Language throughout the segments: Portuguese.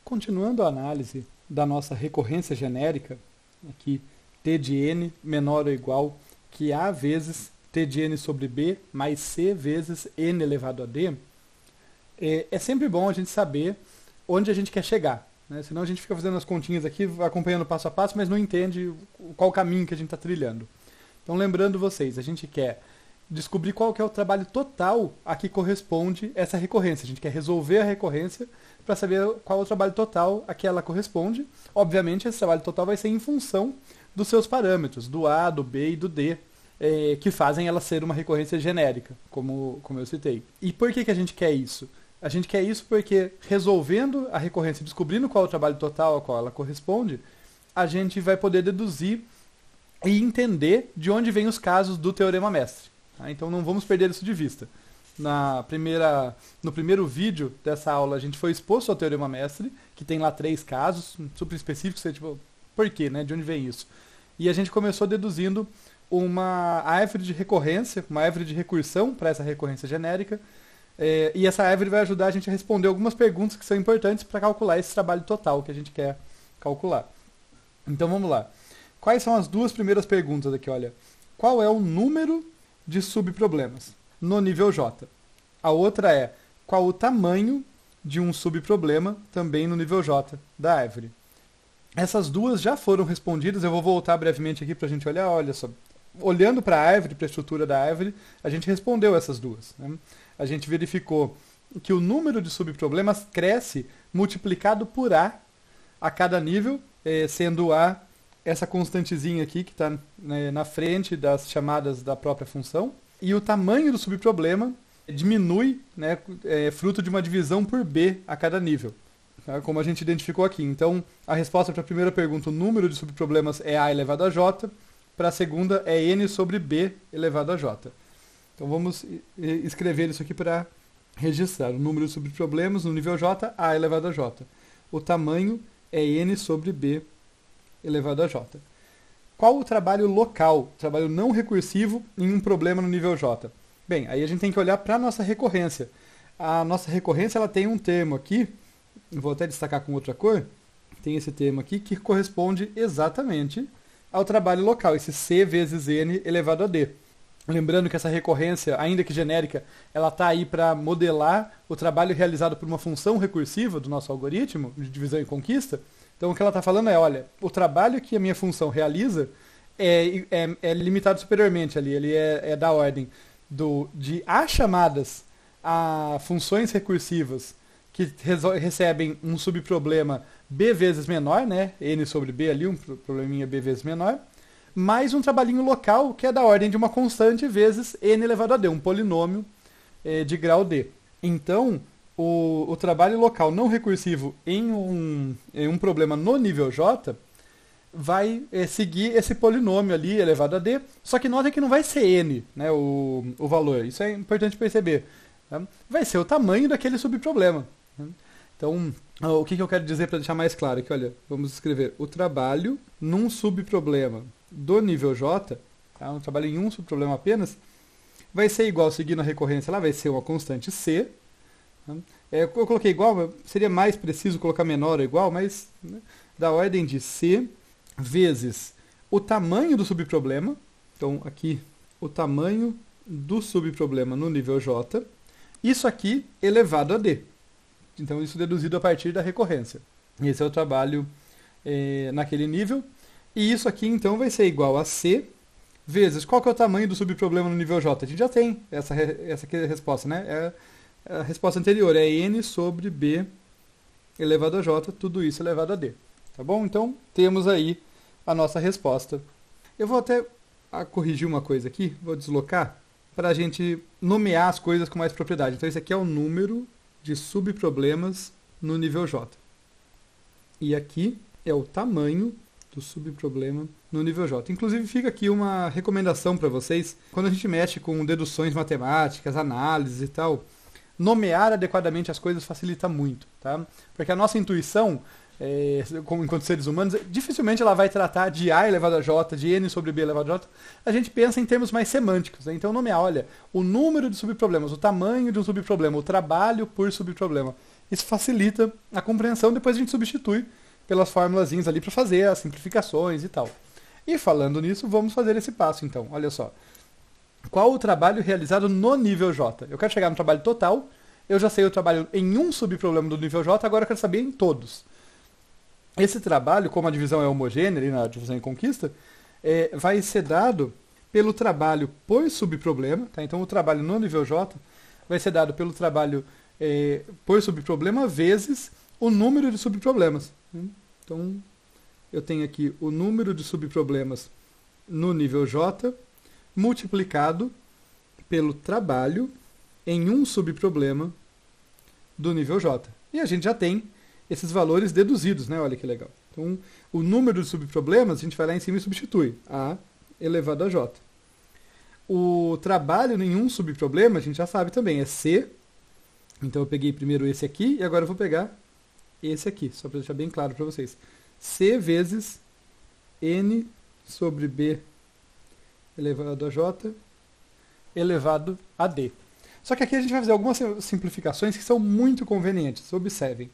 continuando a análise da nossa recorrência genérica, aqui t de n menor ou igual que a vezes t de n sobre b mais c vezes n elevado a d, é sempre bom a gente saber onde a gente quer chegar, né? Senão a gente fica fazendo as continhas aqui, acompanhando passo a passo, mas não entende qual caminho que a gente está trilhando. Então, lembrando vocês, a gente quer descobrir qual que é o trabalho total a que corresponde essa recorrência. A gente quer resolver a recorrência para saber qual é o trabalho total a que ela corresponde. Obviamente, esse trabalho total vai ser em função dos seus parâmetros, do A, do B e do D, que fazem ela ser uma recorrência genérica, como eu citei. E por que a gente quer isso? A gente quer isso porque, resolvendo a recorrência, descobrindo qual é o trabalho total ao qual ela corresponde, a gente vai poder deduzir e entender de onde vêm os casos do teorema mestre. Tá? Então não vamos perder isso de vista. No primeiro vídeo dessa aula, a gente foi exposto ao teorema mestre, que tem lá 3 casos, super específicos, tipo, por quê, né? De onde vem isso? E a gente começou deduzindo uma árvore de recorrência, uma árvore de recursão para essa recorrência genérica, e essa árvore vai ajudar a gente a responder algumas perguntas que são importantes para calcular esse trabalho total que a gente quer calcular. Então vamos lá. Quais são as duas primeiras perguntas aqui? Olha, qual é o número de subproblemas no nível J? A outra é, qual o tamanho de um subproblema também no nível J da árvore? Essas duas já foram respondidas, eu vou voltar brevemente aqui para a gente olhar, olha só. Olhando para a árvore, para a estrutura da árvore, a gente respondeu essas duas, né? A gente verificou que o número de subproblemas cresce multiplicado por A a cada nível, sendo A essa constantezinha aqui que está, né, na frente das chamadas da própria função, e o tamanho do subproblema diminui, né, fruto de uma divisão por B a cada nível, tá? Como a gente identificou aqui. Então, a resposta para a primeira pergunta, o número de subproblemas é A elevado a J, para a segunda é N sobre B elevado a J. Então vamos escrever isso aqui para registrar. O número de subproblemas no nível J, A elevado a J. O tamanho é N sobre B elevado a J. Qual o trabalho local, trabalho não recursivo em um problema no nível J? Bem, aí a gente tem que olhar para a nossa recorrência. A nossa recorrência ela tem um termo aqui, vou até destacar com outra cor, tem esse termo aqui que corresponde exatamente ao trabalho local, esse C vezes N elevado a D. Lembrando que essa recorrência, ainda que genérica, ela está aí para modelar o trabalho realizado por uma função recursiva do nosso algoritmo de divisão e conquista. Então o que ela está falando é, olha, o trabalho que a minha função realiza é limitado superiormente ali, ele é da ordem de A chamadas a funções recursivas que recebem um subproblema B vezes menor, né, N sobre B ali, um probleminha B vezes menor, mais um trabalhinho local que é da ordem de uma constante vezes N elevado a D, um polinômio de grau D. Então, o trabalho local não recursivo em um problema no nível J vai seguir esse polinômio ali elevado a D, só que notem que não vai ser N, né, o valor, isso é importante perceber. Tá? Vai ser o tamanho daquele subproblema. Né? Então, o que eu quero dizer para deixar mais claro aqui, olha, vamos escrever o trabalho num subproblema do nível J, tá? Um trabalho em um subproblema apenas, vai ser igual, seguindo a recorrência lá, vai ser uma constante C. Tá? Eu coloquei igual, seria mais preciso colocar menor ou igual, mas, né, da ordem de C vezes o tamanho do subproblema, então aqui o tamanho do subproblema no nível J, isso aqui elevado a D. Então isso deduzido a partir da recorrência. Esse é o trabalho naquele nível. E isso aqui, então, vai ser igual a C vezes qual que é o tamanho do subproblema no nível J? A gente já tem essa aqui é a resposta, né? A resposta anterior é N sobre B elevado a J, tudo isso elevado a D. Tá bom? Então, temos aí a nossa resposta. Eu vou até corrigir uma coisa aqui, vou deslocar, para a gente nomear as coisas com mais propriedade. Então, esse aqui é o número de subproblemas no nível J. E aqui é o tamanho do subproblema no nível J. Inclusive, fica aqui uma recomendação para vocês. Quando a gente mexe com deduções matemáticas, análises e tal, nomear adequadamente as coisas facilita muito, tá? Porque a nossa intuição, enquanto seres humanos, dificilmente ela vai tratar de A elevado a J, de N sobre B elevado a J. A gente pensa em termos mais semânticos, né? Então, nomear, olha, o número de subproblemas, o tamanho de um subproblema, o trabalho por subproblema. Isso facilita a compreensão, depois a gente substitui pelas formulazinhas ali para fazer as simplificações e tal. E falando nisso, vamos fazer esse passo então. Olha só. Qual o trabalho realizado no nível J? Eu quero chegar no trabalho total, eu já sei o trabalho em um subproblema do nível J, agora eu quero saber em todos. Esse trabalho, como a divisão é homogênea ali na divisão em conquista, vai ser dado pelo trabalho por subproblema, tá? Então o trabalho no nível J vai ser dado pelo trabalho por subproblema vezes o número de subproblemas. Então eu tenho aqui o número de subproblemas no nível J multiplicado pelo trabalho em um subproblema do nível J. E a gente já tem esses valores deduzidos, né? Olha que legal. Então, o número de subproblemas, a gente vai lá em cima e substitui. A elevado a J. O trabalho em um subproblema, a gente já sabe também, é C. Então, eu peguei primeiro esse aqui e agora eu vou pegar esse aqui, só para deixar bem claro para vocês. C vezes N sobre B elevado a J elevado a D. Só que aqui a gente vai fazer algumas simplificações que são muito convenientes. Observem.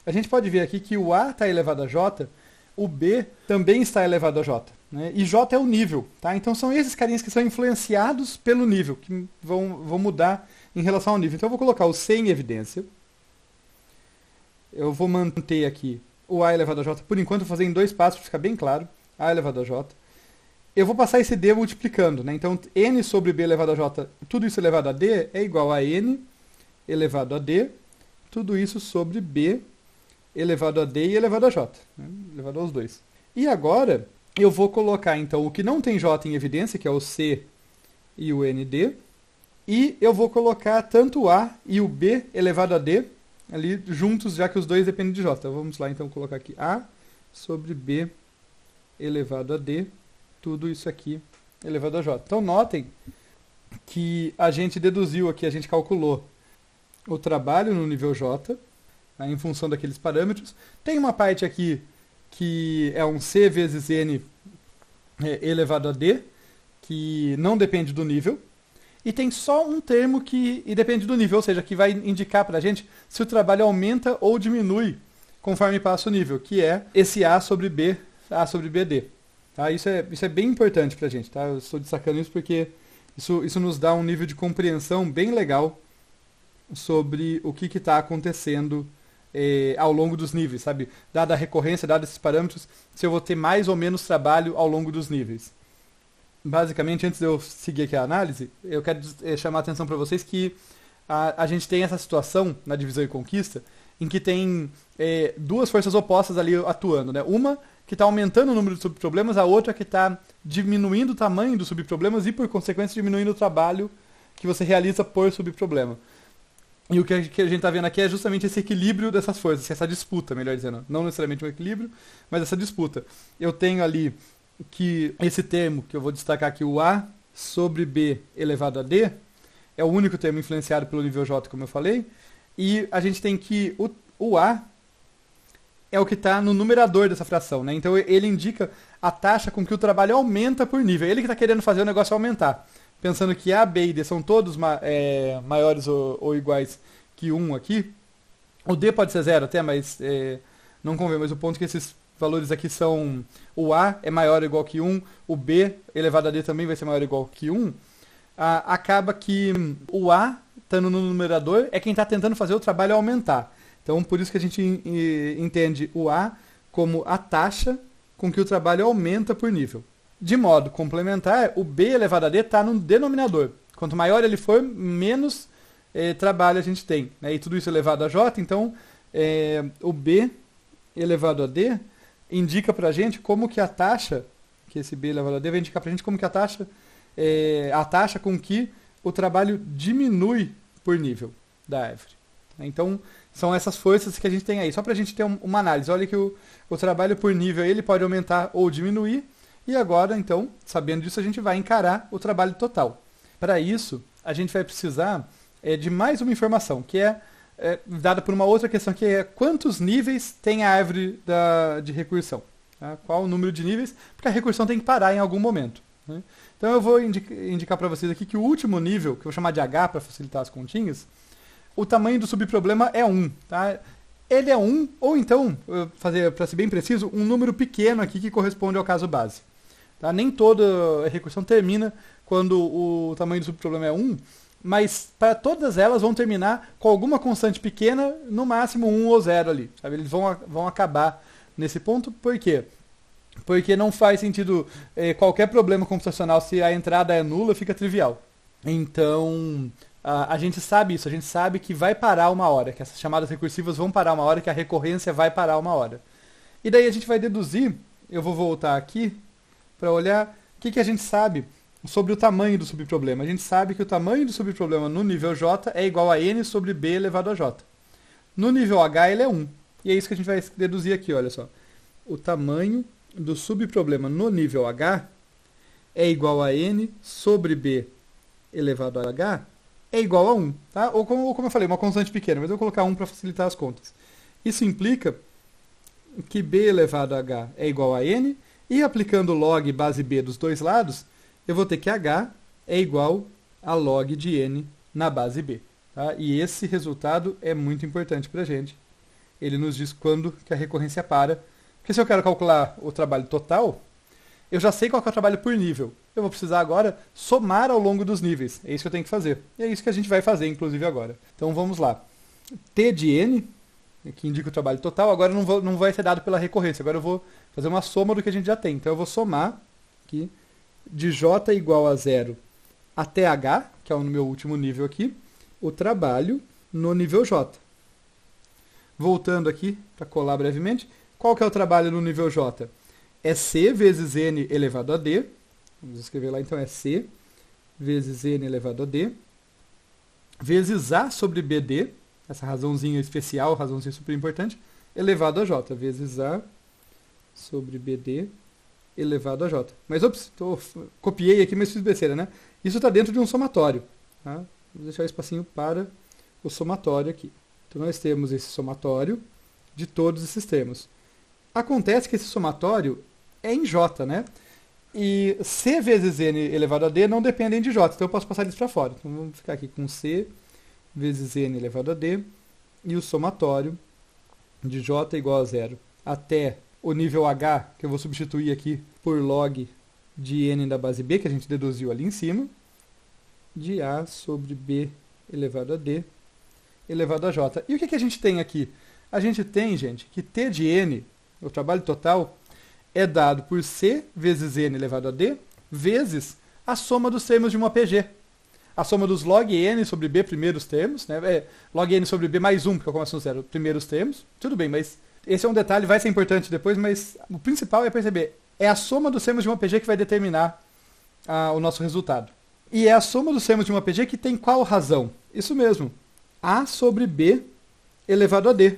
A gente pode ver aqui que o A está elevado a J, o B também está elevado a J. Né? E J é o nível. Tá? Então são esses carinhas que são influenciados pelo nível, que vão mudar em relação ao nível. Então eu vou colocar o C em evidência. Eu vou manter aqui o A elevado a J, por enquanto, vou fazer em 2 passos para ficar bem claro. A elevado a J. Eu vou passar esse D multiplicando, né? Então, N sobre B elevado a J, tudo isso elevado a D, é igual a N elevado a D, tudo isso sobre B elevado a D e elevado a J, né? Elevado aos dois. E agora, eu vou colocar, então, o que não tem J em evidência, que é o C e o ND, e eu vou colocar tanto o A e o B elevado a D ali juntos, já que os dois dependem de J. Então, vamos lá, então, colocar aqui A sobre B elevado a D, tudo isso aqui elevado a J. Então, notem que a gente deduziu aqui, a gente calculou o trabalho no nível J, né, em função daqueles parâmetros. Tem uma parte aqui que é um C vezes N elevado a D, que não depende do nível. E tem só um termo que depende do nível, ou seja, que vai indicar para a gente se o trabalho aumenta ou diminui conforme passa o nível, que é esse A sobre BD. Tá? Isso é bem importante para a gente. Tá? Eu estou destacando isso porque isso nos dá um nível de compreensão bem legal sobre o que está acontecendo ao longo dos níveis, sabe? Dada a recorrência, dados esses parâmetros, se eu vou ter mais ou menos trabalho ao longo dos níveis. Basicamente, antes de eu seguir aqui a análise, eu quero chamar a atenção para vocês que a gente tem essa situação na divisão e conquista em que tem 2 forças opostas ali atuando, né? Uma que está aumentando o número de subproblemas, a outra que está diminuindo o tamanho dos subproblemas e, por consequência, diminuindo o trabalho que você realiza por subproblema. E o que a gente está vendo aqui é justamente esse equilíbrio dessas forças, essa disputa, melhor dizendo. Não necessariamente um equilíbrio, mas essa disputa. Eu tenho ali que esse termo, que eu vou destacar aqui, o A sobre B elevado a D, é o único termo influenciado pelo nível J, como eu falei, e a gente tem que o A é o que está no numerador dessa fração, né? Então ele indica a taxa com que o trabalho aumenta por nível. Ele que está querendo fazer o negócio aumentar. Pensando que A, B e D são todos maiores ou iguais que 1 aqui. O D pode ser 0 até, mas não convém. Mas o ponto é que esses valores aqui são... O A é maior ou igual que 1, o B elevado a D também vai ser maior ou igual que 1. Acaba que o A, estando no numerador, é quem está tentando fazer o trabalho aumentar. Então, por isso que a gente entende o A como a taxa com que o trabalho aumenta por nível. De modo complementar, o B elevado a D está no denominador. Quanto maior ele for, menos trabalho a gente tem. Né? E tudo isso elevado a J, então o B elevado a D indica para a gente como que a taxa, que esse B elevado a D vai indicar para a gente como que a taxa com que o trabalho diminui por nível da árvore. Então, são essas forças que a gente tem aí. Só para a gente ter uma análise. Olha que o trabalho por nível ele pode aumentar ou diminuir. E agora, então, sabendo disso, a gente vai encarar o trabalho total. Para isso, a gente vai precisar de mais uma informação, que é dada por uma outra questão, que é quantos níveis tem a árvore de recursão. Tá? Qual o número de níveis? Porque a recursão tem que parar em algum momento. Né? Então eu vou indicar para vocês aqui que o último nível, que eu vou chamar de H para facilitar as continhas, o tamanho do subproblema é 1, tá? Ele é 1, ou então, fazer para ser bem preciso, um número pequeno aqui que corresponde ao caso base. Tá? Nem toda recursão termina quando o tamanho do subproblema é 1, mas para todas elas vão terminar com alguma constante pequena, no máximo 1 ou 0 ali. Sabe? Eles vão acabar nesse ponto. Por quê? Porque não faz sentido qualquer problema computacional, se a entrada é nula, fica trivial. Então, a gente sabe isso, a gente sabe que vai parar uma hora, que essas chamadas recursivas vão parar uma hora, que a recorrência vai parar uma hora. E daí a gente vai deduzir, eu vou voltar aqui para olhar o que a gente sabe sobre o tamanho do subproblema. A gente sabe que o tamanho do subproblema no nível J é igual a n sobre b elevado a j. No nível H ele é 1. E é isso que a gente vai deduzir aqui, olha só. O tamanho do subproblema no nível H é igual a n sobre b elevado a h é igual a 1. Tá? Ou como eu falei, uma constante pequena, mas eu vou colocar 1 para facilitar as contas. Isso implica que b elevado a h é igual a n, e aplicando log base b dos dois lados, eu vou ter que h é igual a log de n na base b. Tá? E esse resultado é muito importante para a gente. Ele nos diz quando que a recorrência para. Porque se eu quero calcular o trabalho total, eu já sei qual que é o trabalho por nível. Eu vou precisar agora somar ao longo dos níveis. É isso que eu tenho que fazer. E é isso que a gente vai fazer, inclusive, agora. Então vamos lá. T de n, que indica o trabalho total, agora não vai ser dado pela recorrência. Agora eu vou fazer uma soma do que a gente já tem. Então eu vou somar aqui de j igual a 0 até h, que é o meu último nível aqui, o trabalho no nível j. Voltando aqui, para colar brevemente, qual que é o trabalho no nível j? É c vezes n elevado a d. Vamos escrever lá, então, é c vezes n elevado a d, vezes a sobre bd, essa razãozinha especial, razãozinha super importante, elevado a j, vezes a sobre bd elevado a j. Mas, ops, copiei aqui, mas fiz besteira, né? Isso está dentro de um somatório. Tá? Vou deixar o espacinho para o somatório aqui. Então, nós temos esse somatório de todos esses termos. Acontece que esse somatório é em j, né? E c vezes n elevado a d não dependem de j, então eu posso passar eles para fora. Então, vamos ficar aqui com c vezes n elevado a d, e o somatório de j igual a 0 até o nível h, que eu vou substituir aqui por log de n da base b, que a gente deduziu ali em cima, de a sobre b elevado a d elevado a j. E o que a gente tem aqui? A gente tem, gente, que t de n, o trabalho total, é dado por c vezes n elevado a d, vezes a soma dos termos de uma PG. A soma dos log n sobre b primeiros termos, né? Log n sobre b mais 1, porque eu começo no zero, primeiros termos. Tudo bem, mas esse é um detalhe, vai ser importante depois, mas o principal é perceber, é a soma dos termos de uma PG que vai determinar o nosso resultado. E é a soma dos termos de uma PG que tem qual razão? Isso mesmo, a sobre b elevado a d.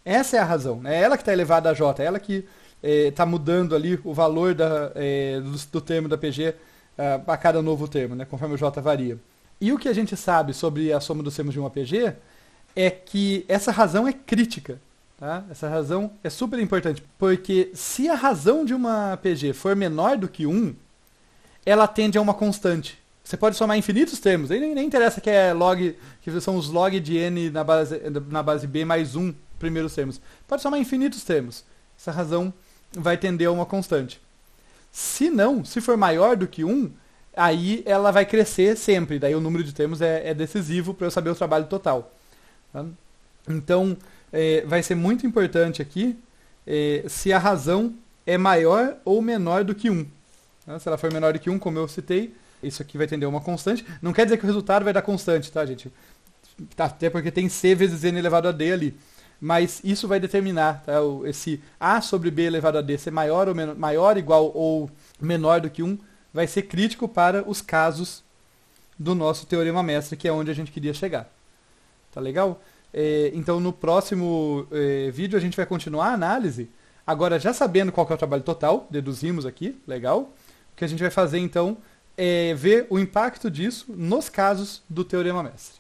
Essa é a razão, né? É ela que está elevada a j, é ela que está mudando ali o valor do termo da PG a cada novo termo, né? Conforme o j varia. E o que a gente sabe sobre a soma dos termos de uma PG é que essa razão é crítica. Tá? Essa razão é super importante, porque se a razão de uma PG for menor do que 1, ela tende a uma constante. Você pode somar infinitos termos, aí nem interessa que é log, que são os log de n na base b mais 1 primeiros termos. Pode somar infinitos termos. Essa razão vai tender a uma constante. Se não, se for maior do que 1, aí ela vai crescer sempre. Daí o número de termos é decisivo para eu saber o trabalho total. Tá? Então, vai ser muito importante aqui se a razão é maior ou menor do que 1. Tá? Se ela for menor do que 1, como eu citei, isso aqui vai tender a uma constante. Não quer dizer que o resultado vai dar constante, tá, gente? Até porque tem c vezes n elevado a d ali. Mas isso vai determinar, tá, esse a sobre b elevado a d ser maior, maior, igual ou menor do que 1, vai ser crítico para os casos do nosso teorema mestre, que é onde a gente queria chegar. Tá legal? Então, no próximo vídeo, a gente vai continuar a análise, agora já sabendo qual que é o trabalho total, deduzimos aqui, legal. O que a gente vai fazer, então, é ver o impacto disso nos casos do teorema mestre.